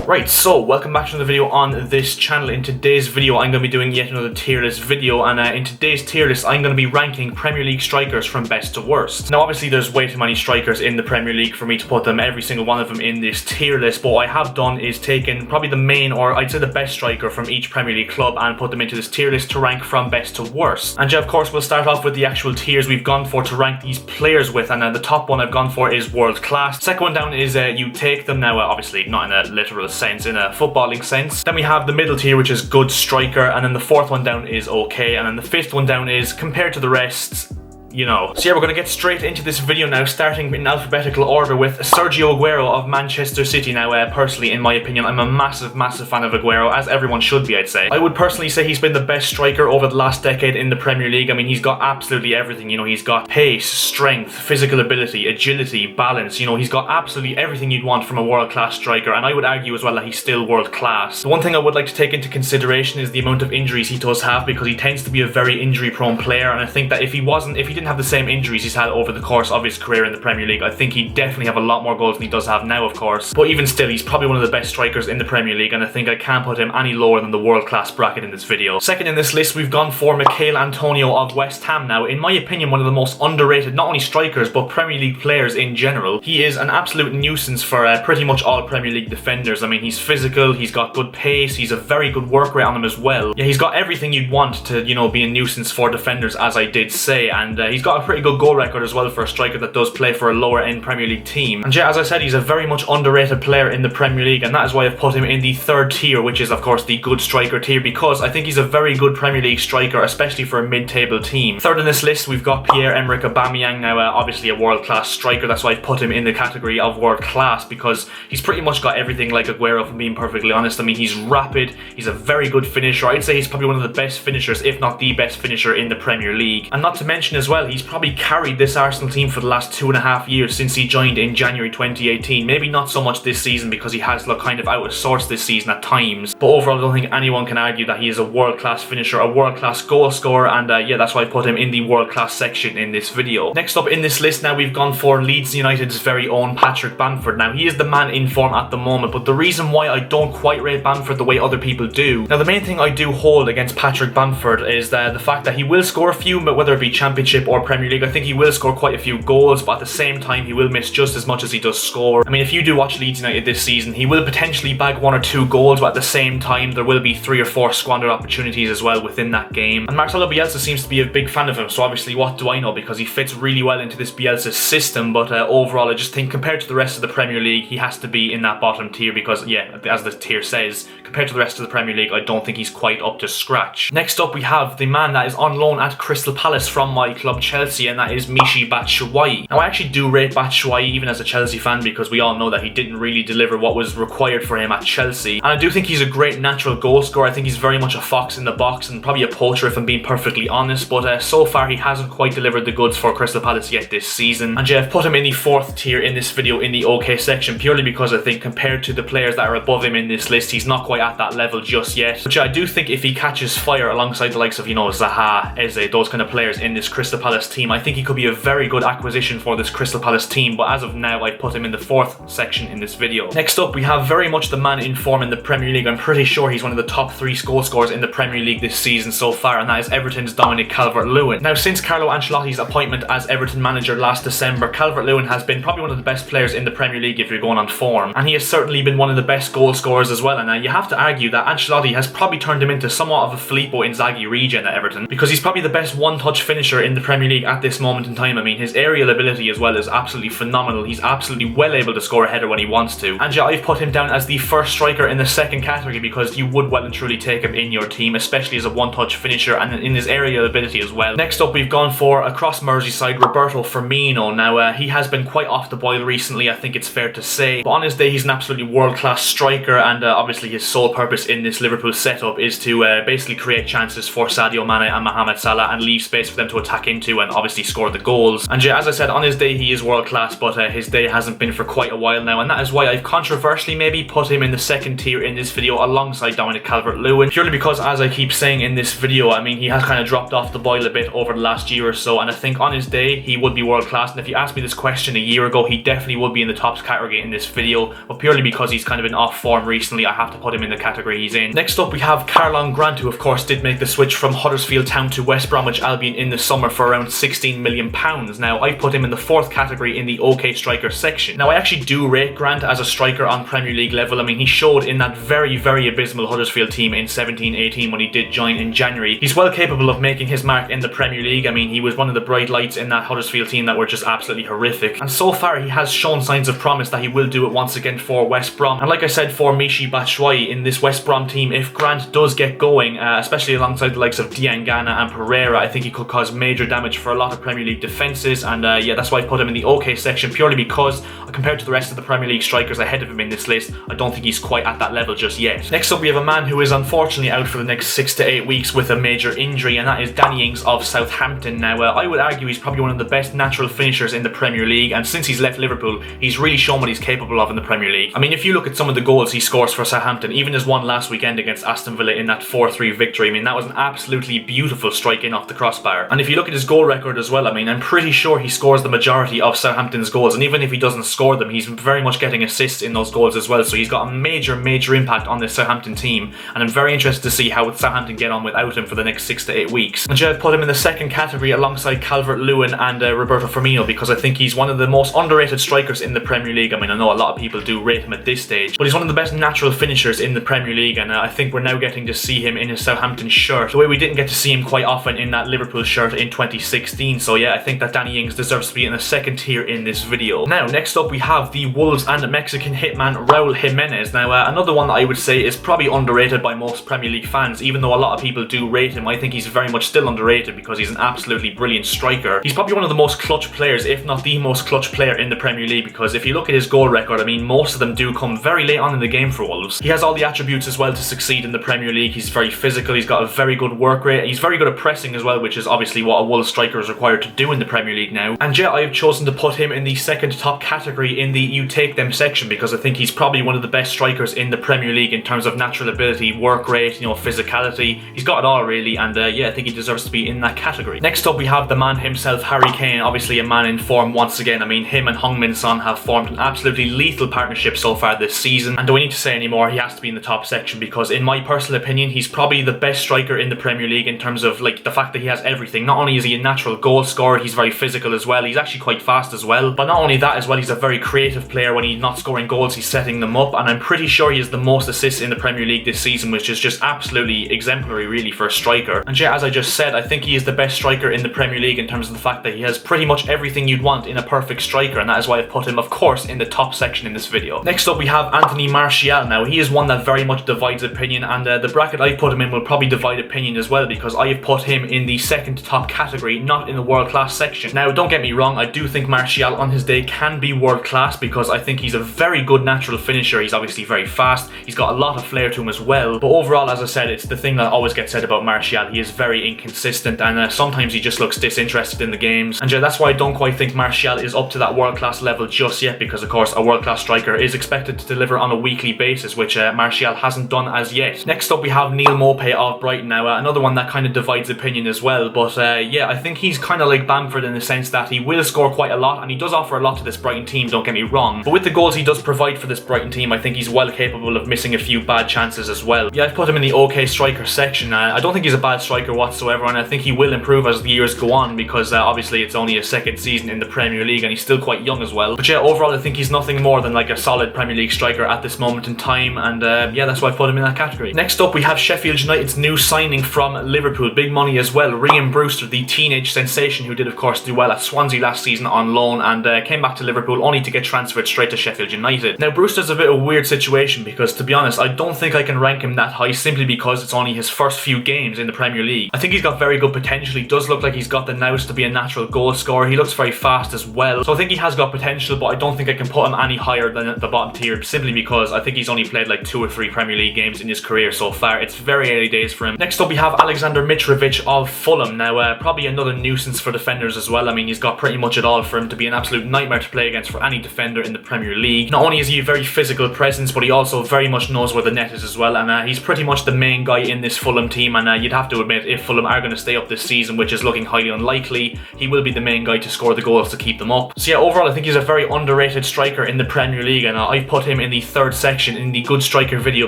Right, so welcome back to another video on this channel. In today's video I'm going to be doing yet another tier list video, and in today's tier list I'm going to be ranking Premier League strikers from best to worst. Now obviously there's way too many strikers in the Premier League for me to put them, every single one of them, in this tier list, but what I have done is taken probably the main, or I'd say the best striker from each Premier League club and put them into this tier list to rank from best to worst. And yeah, of course we'll start off with the actual tiers we've gone for to rank these players with, and the top one I've gone for is world class. Second one down is you take them. Now obviously not in a literal sense, in a footballing sense. Then we have the middle tier, which is good striker, and then the fourth one down is okay, and then the fifth one down is compared to the rest, you know. So yeah, we're going to get straight into this video now, starting in alphabetical order with Sergio Aguero of Manchester City. Now personally, in my opinion, I'm a massive fan of Aguero, as everyone should be, I'd say. I would personally say he's been the best striker over the last decade in the Premier League. I mean, he's got absolutely everything, you know. He's got pace, strength, physical ability, agility, balance, you know. He's got absolutely everything you'd want from a world-class striker, and I would argue as well that he's still world-class. The one thing I would like to take into consideration is the amount of injuries he does have, because he tends to be a very injury-prone player, and I think that if he didn't have the same injuries he's had over the course of his career in the Premier League, I think he'd definitely have a lot more goals than he does have now, of course. But even still, he's probably one of the best strikers in the Premier League, and I think I can't put him any lower than the world-class bracket in this video. Second in this list, we've gone for Mikhail of West Ham. Now, in my opinion, one of the most underrated, not only strikers, but Premier League players in general. He is an absolute nuisance for pretty much all Premier League defenders. I mean, he's physical, he's got good pace, he's a very good work rate on him as well. Yeah, he's got everything you'd want to, you know, be a nuisance for defenders, as I did say, and he's got a pretty good goal record as well for a striker that does play for a lower end Premier League team. And yeah, as I said, he's a very much underrated player in the Premier League, and that is why I've put him in the third tier, which is of course the good striker tier, because I think he's a very good Premier League striker, especially for a mid-table team. Third in this list, we've got Pierre-Emerick Aubameyang. Now obviously a world-class striker, that's why I've put him in the category of world-class, because he's pretty much got everything like Aguero, if I'm being perfectly honest. I mean, he's rapid, he's a very good finisher. I'd say he's probably one of the best finishers, if not the best finisher in the Premier League. And not to mention as well, he's probably carried this Arsenal team for the last 2.5 years since he joined in January 2018. Maybe not so much this season, because he has looked kind of out of sorts this season at times, but overall I don't think anyone can argue that he is a world-class finisher, a world-class goal scorer, and yeah, that's why I put him in the world-class section in this video. Next up in this list now, we've gone for Leeds United's very own Patrick Banford. Now, he is the man in form at the moment, but the reason why I don't quite rate Banford the way other people do, now the main thing I do hold against Patrick Banford is the fact that he will score a few, but whether it be Championship or Premier League, I think he will score quite a few goals, but at the same time he will miss just as much as he does score. I mean, if you do watch Leeds United this season, he will potentially bag 1 or 2 goals, but at the same time there will be 3 or 4 squandered opportunities as well within that game. And Marcelo Bielsa seems to be a big fan of him, so obviously what do I know, because he fits really well into this Bielsa system, but overall I just think compared to the rest of the Premier League, he has to be in that bottom tier, because yeah, as the tier says, compared to the rest of the Premier League, I don't think he's quite up to scratch. Next up we have the man that is on loan at Crystal Palace from my club Chelsea, and that is Michy Batshuayi. Now I actually do rate Batshuayi even as a Chelsea fan, because we all know that he didn't really deliver what was required for him at Chelsea, and I do think he's a great natural goal scorer. I think he's very much a fox in the box, and probably a poacher if I'm being perfectly honest, but so far he hasn't quite delivered the goods for Crystal Palace yet this season. And yeah, I've put him in the fourth tier in this video in the OK section, purely because I think compared to the players that are above him in this list, he's not quite at that level just yet. But yeah, I do think if he catches fire alongside the likes of, you know, Zaha, Eze, those kind of players in this Crystal Palace team, I think he could be a very good acquisition for this Crystal Palace team, but as of now I put him in the fourth section in this video. Next up we have very much the man in form in the Premier League. I'm pretty sure he's one of the top 3 goal scorers in the Premier League this season so far, and that is Everton's Dominic Calvert-Lewin. Now, since Carlo Ancelotti's appointment as Everton manager last December, Calvert-Lewin has been probably one of the best players in the Premier League if you're going on form, and he has certainly been one of the best goal scorers as well. And you have to argue that Ancelotti has probably turned him into somewhat of a Filippo Inzaghi regen at Everton, because he's probably the best one-touch finisher in the Premier League at this moment in time. I mean, his aerial ability as well is absolutely phenomenal. He's absolutely well able to score a header when he wants to. And yeah, I've put him down as the first striker in the second category, because you would well and truly take him in your team, especially as a one-touch finisher and in his aerial ability as well. Next up we've gone for, across Merseyside, Roberto Firmino. Now he has been quite off the boil recently, I think it's fair to say, but on his day he's an absolutely world-class striker, and obviously his sole purpose in this Liverpool setup is to basically create chances for Sadio Mane and Mohamed Salah and leave space for them to attack into. into and obviously score the goals. And yeah, as I said, on his day he is world class, but his day hasn't been for quite a while now, and that is why I've controversially maybe put him in the second tier in this video alongside Dominic Calvert-Lewin, purely because, as I keep saying in this video, I mean, he has kind of dropped off the boil a bit over the last year or so, and I think on his day he would be world class. And if you asked me this question a year ago, he definitely would be in the top category in this video, but purely because he's kind of been off form recently, I have to put him in the category he's in. Next up we have Karlan Grant, who of course did make the switch from Huddersfield Town to West Bromwich Albion in the summer for around £16 million. Now I've put him in the fourth category in the OK striker section. Now I actually do rate Grant as a striker on Premier League level. I mean, he showed in that very abysmal Huddersfield team in 17-18 when he did join in January. He's well capable of making his mark in the Premier League. I mean, he was one of the bright lights in that Huddersfield team that were just absolutely horrific, and so far he has shown signs of promise that he will do it once again for West Brom. And like I said for Michy Batshuayi, in this West Brom team, if Grant does get going, especially alongside the likes of Diangana and Pereira, I think he could cause major damage for a lot of Premier League defences. And yeah, that's why I put him in the OK section, purely because compared to the rest of the Premier League strikers ahead of him in this list, I don't think he's quite at that level just yet. Next up we have a man who is unfortunately out for the next 6 to 8 weeks with a major injury, and that is Danny Ings of Southampton. Now I would argue he's probably one of the best natural finishers in the Premier League, and since he's left Liverpool he's really shown what he's capable of in the Premier League. I mean, if you look at some of the goals he scores for Southampton, even his one last weekend against Aston Villa in that 4-3 victory, I mean, that was an absolutely beautiful strike in off the crossbar. And if you look at his goal record as well, I mean, I'm pretty sure he scores the majority of Southampton's goals, and even if he doesn't score them, he's very much getting assists in those goals as well, so he's got a major impact on this Southampton team, and I'm very interested to see how Southampton get on without him for the next 6 to 8 weeks. And I've put him in the second category alongside Calvert-Lewin and Roberto Firmino, because I think he's one of the most underrated strikers in the Premier League. I mean, I know a lot of people do rate him at this stage, but he's one of the best natural finishers in the Premier League, and I think we're now getting to see him in his Southampton shirt, the way we didn't get to see him quite often in that Liverpool shirt in 2016. So yeah, I think that Danny Ings deserves to be in the second tier in this video. Now, next up we have the Wolves and Mexican hitman Raul Jimenez. Now, another one that I would say is probably underrated by most Premier League fans, even though a lot of people do rate him. I think he's very much still underrated because he's an absolutely brilliant striker. He's probably one of the most clutch players, if not the most clutch player in the Premier League, because if you look at his goal record, I mean, most of them do come very late on in the game for Wolves. He has all the attributes as well to succeed in the Premier League. He's very physical, he's got a very good work rate, he's very good at pressing as well, which is obviously what a Wolves striker is required to do in the Premier League now. And yeah, I've chosen to put him in the second top category in the you take them section, because I think he's probably one of the best strikers in the Premier League in terms of natural ability, work rate, you know, physicality. He's got it all really, and yeah, I think he deserves to be in that category. Next up we have the man himself, Harry Kane, obviously a man in form once again. I mean, him and Heung-min Son have formed an absolutely lethal partnership so far this season, and do I need to say any more? He has to be in the top section, because in my personal opinion he's probably the best striker in the Premier League in terms of like the fact that he has everything. Not only is he a natural goal scorer, he's very physical as well, he's actually quite fast as well, but not only that as well, he's a very creative player. When he's not scoring goals, he's setting them up, and I'm pretty sure he has the most assists in the Premier League this season, which is just absolutely exemplary really for a striker. And yeah, as I just said, I think he is the best striker in the Premier League in terms of the fact that he has pretty much everything you'd want in a perfect striker, and that is why I've put him, of course, in the top section in this video. Next up we have Anthony Martial. Now, he is one that very much divides opinion, and the bracket I put him in will probably divide opinion as well, because I have put him in the second top category, not in the world class section. Now, don't get me wrong, I do think Martial on his day can be world class, because I think he's a very good natural finisher. He's obviously very fast, he's got a lot of flair to him as well, but overall, as I said, it's the thing that always gets said about Martial. He is very inconsistent, and sometimes he just looks disinterested in the games, and yeah, that's why I don't quite think Martial is up to that world class level just yet, because of course a world class striker is expected to deliver on a weekly basis, which Martial hasn't done as yet. Next up we have Neil Mopey of Brighton. Now, another one that kind of divides opinion as well, but yeah, I think he's kind of like Banford in the sense that he will score quite a lot, and he does offer a lot to this Brighton team, don't get me wrong, but with the goals he does provide for this Brighton team, I think he's well capable of missing a few bad chances as well. Yeah, I've put him in the OK striker section. I don't think he's a bad striker whatsoever, and I think he will improve as the years go on, because obviously it's only his second season in the Premier League and he's still quite young as well. But yeah, overall I think he's nothing more than like a solid Premier League striker at this moment in time, and yeah, that's why I put him in that category. Next up we have Sheffield United's new signing from Liverpool, big money as well, Ryan Brewster, the teenage sensation who did of course do well at Swansea last season on loan, and came back to Liverpool only to get transferred straight to Sheffield United. Now, Brewster's a bit of a weird situation, because to be honest I don't think I can rank him that high, simply because it's only his first few games in the Premier League. I think he's got very good potential. He does look like he's got the nous to be a natural goal scorer. He looks very fast as well, so I think he has got potential, but I don't think I can put him any higher than at the bottom tier, simply because I think he's only played like 2 or 3 Premier League games in his career so far. It's very early days for him. Next up we have Alexander Mitrovic of Fulham. Now, probably probably another nuisance for defenders as well. I mean, he's got pretty much it all for him to be an absolute nightmare to play against for any defender in the Premier League. Not only is he a very physical presence, but he also very much knows where the net is as well, and he's pretty much the main guy in this Fulham team, and you'd have to admit, if Fulham are going to stay up this season, which is looking highly unlikely, he will be the main guy to score the goals to keep them up. So yeah, overall I think he's a very underrated striker in the Premier League, and I've put him in the third section in the good striker video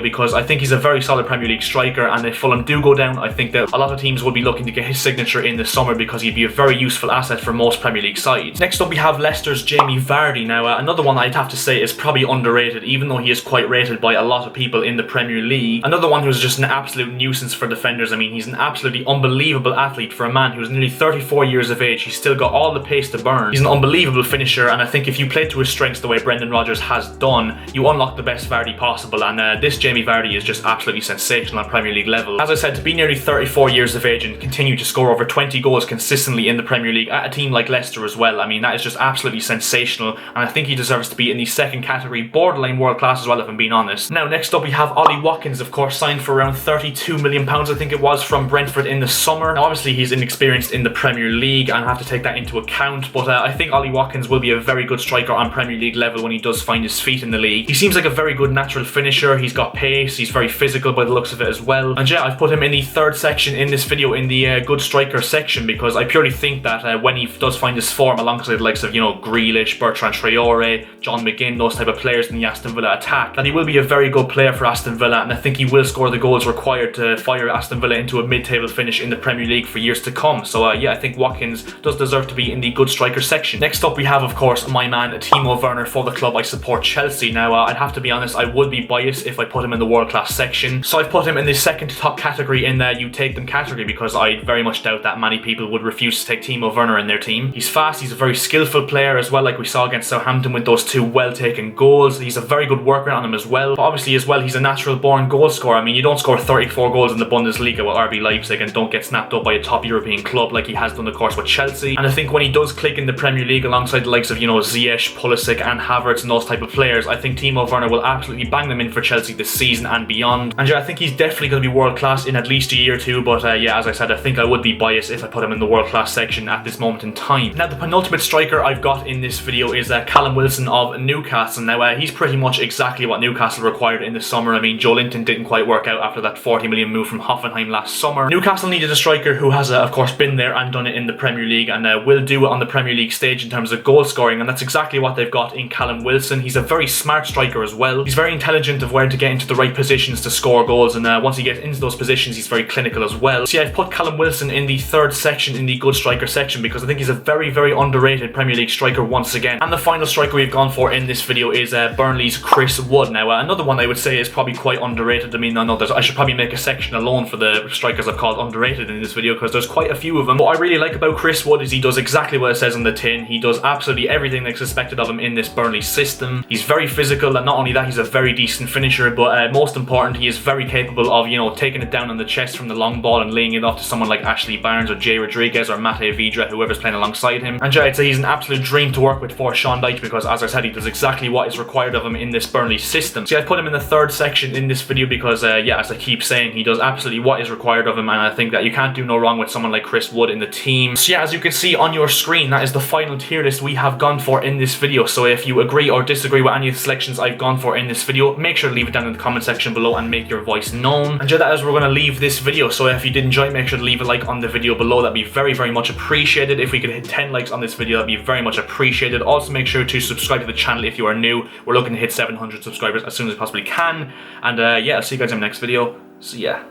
because I think he's a very solid Premier League striker, and if Fulham do go down, I think that a lot of teams will be looking to get his signature in the summer because he'd be a very useful asset for most Premier League sides. Next up we have Leicester's Jamie Vardy. Now another one I'd have to say is probably underrated, even though he is quite rated by a lot of people in the Premier League. Another one who's just an absolute nuisance for defenders. I mean, he's an absolutely unbelievable athlete for a man who's nearly 34 years of age. He's still got all the pace to burn. He's an unbelievable finisher, and I think if you play to his strengths the way Brendan Rodgers has done, you unlock the best Vardy possible, and this Jamie Vardy is just absolutely sensational on Premier League level. As I said, to be nearly 34 years of age and continue to score over 20 goals consistently in the Premier League at a team like Leicester as well, I mean, that is just absolutely sensational, and I think he deserves to be in the second category, borderline world class as well, if I'm being honest. Now, next up we have Ollie Watkins, of course, signed for around £32 million, I think it was, from Brentford in the summer. Now, obviously he's inexperienced in the Premier League, and I have to take that into account, but I think Ollie Watkins will be a very good striker on Premier League level when he does find his feet in the league. He seems like a very good natural finisher. He's got pace, he's very physical by the looks of it as well, and yeah, I've put him in the third section in this video, in the good striker section, because I purely think that when he does find his form alongside the likes of, you know, Grealish, Bertrand Traore, John McGinn, those type of players in the Aston Villa attack, that he will be a very good player for Aston Villa, and I think he will score the goals required to fire Aston Villa into a mid-table finish in the Premier League for years to come. So yeah, I think Watkins does deserve to be in the good striker section. Next up we have, of course, my man Timo Verner. For the club I support, Chelsea. Now I'd have to be honest, I would be biased if I put him in the world class section, so I've put him in the second to top category in the you take them category, because I very much doubt that many people would refuse to take Timo Verner in their team. He's fast, he's a very skillful player as well, like we saw against Southampton with those two well taken goals. He's a very good worker on him as well, but obviously as well he's a natural born goal scorer. I mean, you don't score 34 goals in the Bundesliga with RB Leipzig and don't get snapped up by a top European club like he has done of course with Chelsea, and I think when he does click in the Premier League alongside the likes of, you know, Ziyech, Pulisic and Havertz and those type of players, I think Timo Verner will absolutely bang them in for Chelsea this season and beyond. And yeah, I think he's definitely going to be world class in at least a year or two, but yeah, as I said, I think I would be biased if I put him in the world class section at this moment in time. Now, the penultimate striker I've got in this video is Calum Wilson of Newcastle. Now he's pretty much exactly what Newcastle required in the summer. I mean, Joe Linton didn't quite work out after that 40 million move from Hoffenheim last summer. Newcastle needed a striker who has of course been there and done it in the Premier League, and will do it on the Premier League stage in terms of goal scoring, and that's exactly what they've got in Calum Wilson. He's a very smart striker as well. He's very intelligent of where to get into the right positions to score goals, and once he gets into those positions he's very clinical as well. So yeah, I've put Calum Wilson in the third section in the good striker section because I think he's a very, very underrated Premier League striker once again. And the final striker we've gone for in this video is Burnley's Chris Wood. Now another one I would say is probably quite underrated. I mean, I know I should probably make a section alone for the strikers I've called underrated in this video because there's quite a few of them. What I really like about Chris Wood is he does exactly what it says on the tin. He does absolutely everything that's expected of him in this Burnley system. He's very physical, and not only that, he's a very decent finisher, but most important, he is very capable of, you know, taking it down on the chest from the long ball and laying it off to someone like Ashley Barnes or Jay Rodriguez or Mate Vidra, whoever's playing alongside him. And I'd say he's an absolute dream to work with for Sean Dyche because, as I said, he does exactly what is required of him in this Burnley system. So yeah, I put him in the third section in this video because, yeah, as I keep saying, he does absolutely what is required of him, and I think that you can't do no wrong with someone like Chris Wood in the team. So yeah, as you can see on your screen, that is the final tier list we have gone for in this video. So if you agree or disagree with any of the selections I've gone for in this video, make sure to leave it down in the comment section below and make your voice known. And yeah, that is where we're going to leave this video. So if you did enjoy, make sure to leave a like on the video below. That'd be very, very much appreciated. If we could hit 10 likes on this video, that'd be very much appreciated. Also, make sure to subscribe to the channel if you are new. We're looking to hit 700 subscribers as soon as we possibly can. And yeah, I'll see you guys in the next video. See ya.